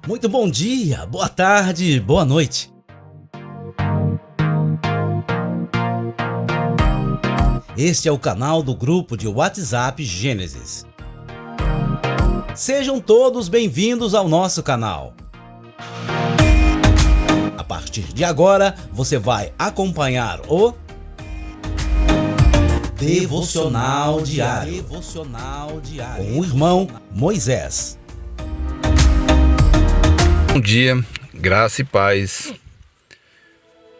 Muito bom dia, boa tarde, boa noite. Este é o canal do grupo de WhatsApp Gênesis. Sejam todos bem-vindos ao nosso canal. A partir de agora, você vai acompanhar o Devocional Diário com o irmão Moisés. Bom dia, graça e paz.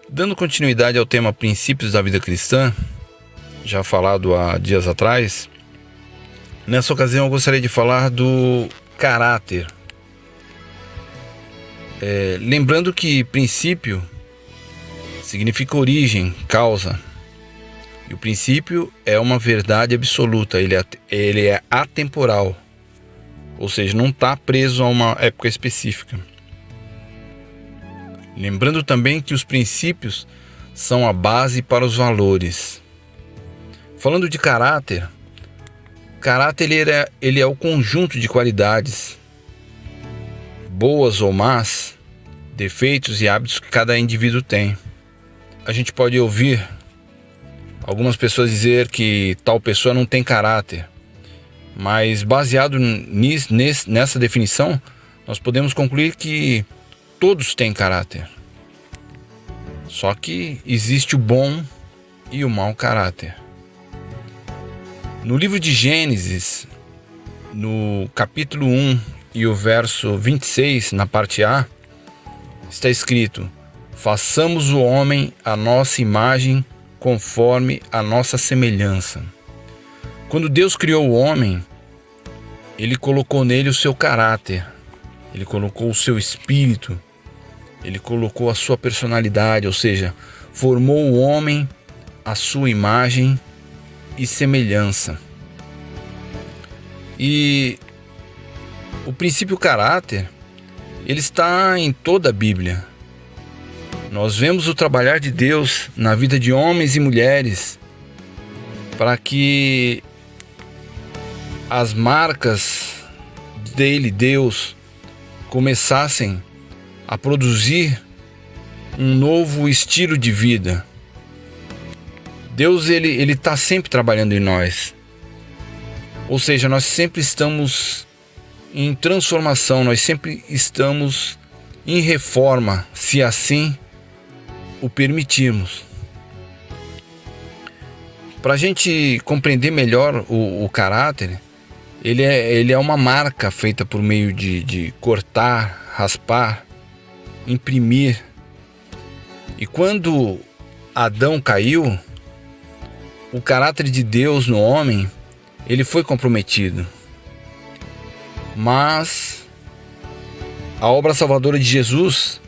Dando continuidade ao tema Princípios da Vida Cristã, já falado há dias atrás, nessa ocasião eu gostaria de falar do caráter. Lembrando que princípio significa origem, causa. E o princípio é uma verdade absoluta, ele é atemporal, ou seja, não está preso a uma época específica. Lembrando também que os princípios são a base para os valores. Falando de caráter ele é o conjunto de qualidades, boas ou más, defeitos e hábitos que cada indivíduo tem. A gente pode ouvir algumas pessoas dizer que tal pessoa não tem caráter, mas baseado nessa definição, nós podemos concluir que todos têm caráter. Só que existe o bom e o mau caráter. No livro de Gênesis, no capítulo 1 e o verso 26, na parte A, está escrito: façamos o homem à nossa imagem, conforme a nossa semelhança. Quando Deus criou o homem, Ele colocou nele o seu caráter, Ele colocou o seu espírito, Ele colocou a sua personalidade, ou seja, formou o homem à sua imagem e semelhança. E o princípio caráter, ele está em toda a Bíblia. Nós vemos o trabalhar de Deus na vida de homens e mulheres para que as marcas dele, Deus, começassem a produzir um novo estilo de vida. Deus, ele está sempre trabalhando em nós. Ou seja, nós sempre estamos em transformação, nós sempre estamos em reforma, se assim o permitirmos. Para a gente compreender melhor o caráter, ele é uma marca feita por meio de cortar, raspar, imprimir. E quando Adão caiu, o caráter de Deus no homem, ele foi comprometido. Mas a obra salvadora de Jesus,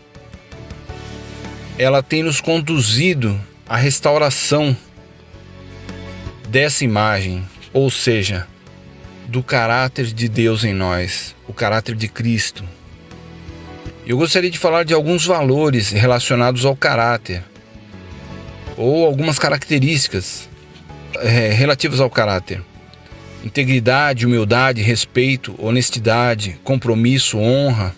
ela tem nos conduzido à restauração dessa imagem, ou seja, do caráter de Deus em nós, o caráter de Cristo. Eu gostaria de falar de alguns valores relacionados ao caráter, ou algumas características relativas ao caráter: integridade, humildade, respeito, honestidade, compromisso, honra.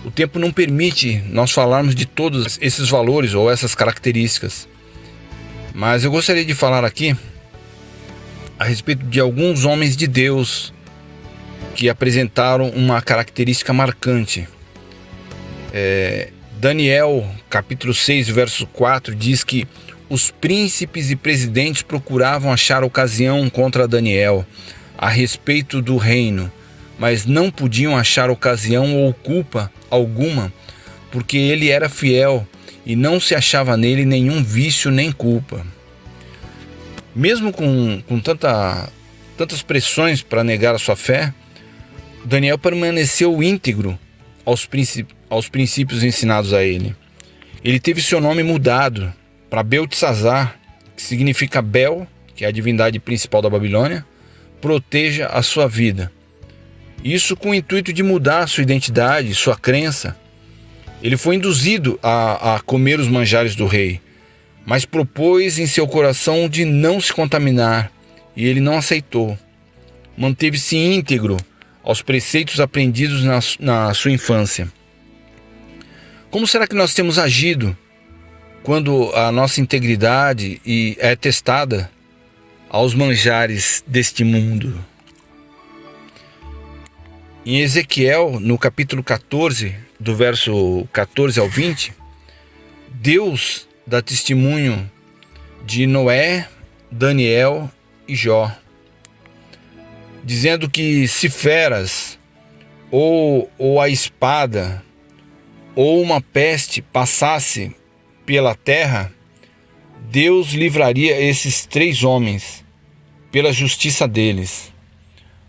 O tempo não permite nós falarmos de todos esses valores ou essas características, mas eu gostaria de falar aqui a respeito de alguns homens de Deus que apresentaram uma característica marcante. Daniel, capítulo 6, verso 4, diz que os príncipes e presidentes procuravam achar ocasião contra Daniel a respeito do reino, mas não podiam achar ocasião ou culpa alguma, porque ele era fiel e não se achava nele nenhum vício nem culpa. Mesmo com tantas pressões para negar a sua fé, Daniel permaneceu íntegro aos princípios ensinados a ele. Ele teve seu nome mudado para Beltesazar, que significa Bel, que é a divindade principal da Babilônia, proteja a sua vida. Isso com o intuito de mudar sua identidade, sua crença. Ele foi induzido a comer os manjares do rei, mas propôs em seu coração de não se contaminar, e ele não aceitou. Manteve-se íntegro aos preceitos aprendidos na sua infância. Como será que nós temos agido quando a nossa integridade é testada aos manjares deste mundo? Em Ezequiel, no capítulo 14, do verso 14 ao 20, Deus dá testemunho de Noé, Daniel e Jó, dizendo que se feras, ou a espada, ou uma peste passasse pela terra, Deus livraria esses 3 homens pela justiça deles.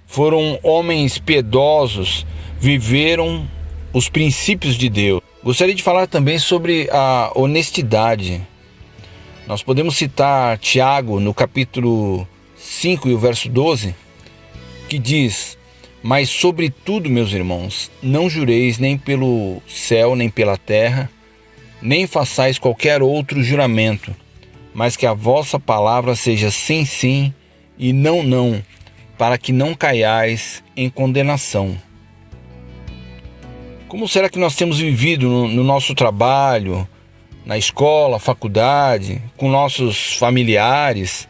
Foram homens piedosos, viveram os princípios de Deus. Gostaria de falar também sobre a honestidade. Nós podemos citar Tiago no capítulo 5 e o verso 12, que diz: mas sobretudo, meus irmãos, não jureis nem pelo céu, nem pela terra, nem façais qualquer outro juramento, mas que a vossa palavra seja sim, sim, e não, não, para que não caiais em condenação. Como será que nós temos vivido no nosso trabalho, na escola, faculdade, com nossos familiares?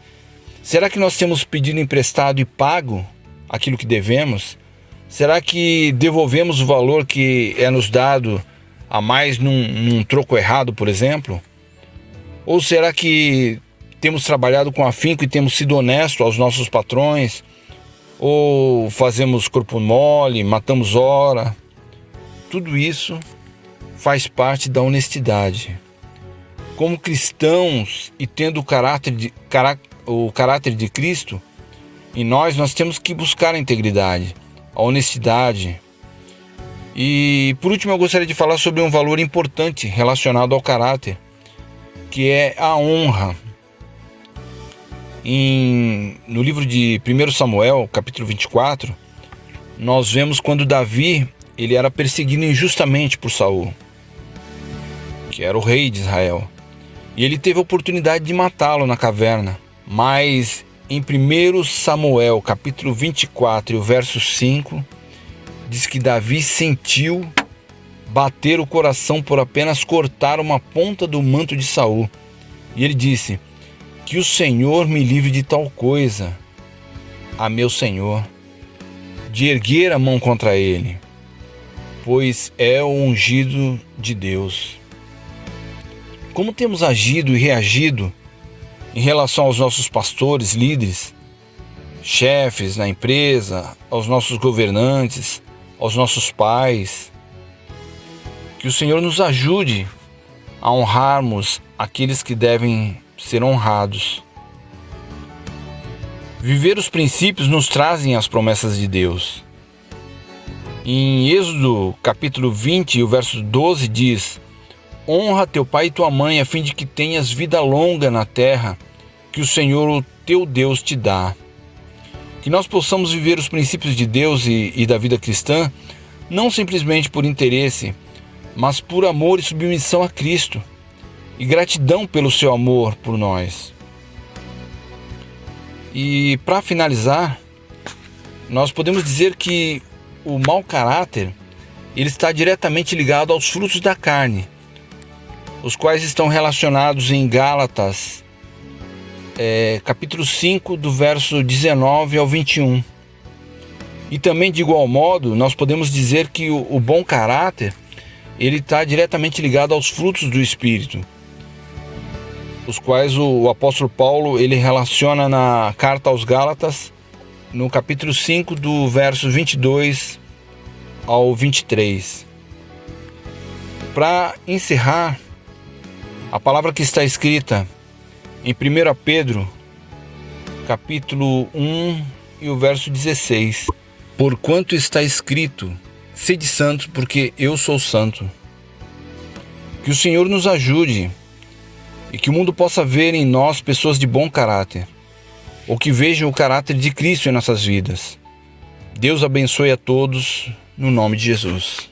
Será que nós temos pedido emprestado e pago aquilo que devemos? Será que devolvemos o valor que é nos dado a mais num troco errado, por exemplo? Ou será que temos trabalhado com afinco e temos sido honestos aos nossos patrões? Ou fazemos corpo mole, matamos hora? Tudo isso faz parte da honestidade. Como cristãos e tendo o caráter de Cristo, em nós temos que buscar a integridade, a honestidade. E por último eu gostaria de falar sobre um valor importante relacionado ao caráter, que é a honra. No livro de 1 Samuel, capítulo 24, nós vemos quando Davi ele era perseguido injustamente por Saul, que era o rei de Israel. E ele teve a oportunidade de matá-lo na caverna. Mas em 1 Samuel, capítulo 24 e o verso 5, diz que Davi sentiu bater o coração por apenas cortar uma ponta do manto de Saul. E ele disse: que o Senhor me livre de tal coisa, a meu Senhor, de erguer a mão contra ele, pois é o ungido de Deus. Como temos agido e reagido em relação aos nossos pastores, líderes, chefes na empresa, aos nossos governantes, aos nossos pais? Que o Senhor nos ajude a honrarmos aqueles que devem ser honrados. Viver os princípios nos trazem as promessas de Deus. Em Êxodo capítulo 20, o verso 12 diz: honra teu pai e tua mãe, a fim de que tenhas vida longa na terra que o Senhor, o teu Deus, te dá. Que nós possamos viver os princípios de Deus e da vida cristã, não simplesmente por interesse, mas por amor e submissão a Cristo, e gratidão pelo seu amor por nós. E para finalizar, nós podemos dizer que o mau caráter ele está diretamente ligado aos frutos da carne, os quais estão relacionados em Gálatas, capítulo 5, do verso 19 ao 21. E também, de igual modo, nós podemos dizer que o bom caráter ele está diretamente ligado aos frutos do Espírito, os quais o apóstolo Paulo ele relaciona na carta aos Gálatas, no capítulo 5, do verso 22 ao 23. Para encerrar, a palavra que está escrita em 1 Pedro, capítulo 1 e o verso 16. Porquanto está escrito: sede santos, porque eu sou santo. Que o Senhor nos ajude e que o mundo possa ver em nós pessoas de bom caráter, ou que vejam o caráter de Cristo em nossas vidas. Deus abençoe a todos, no nome de Jesus.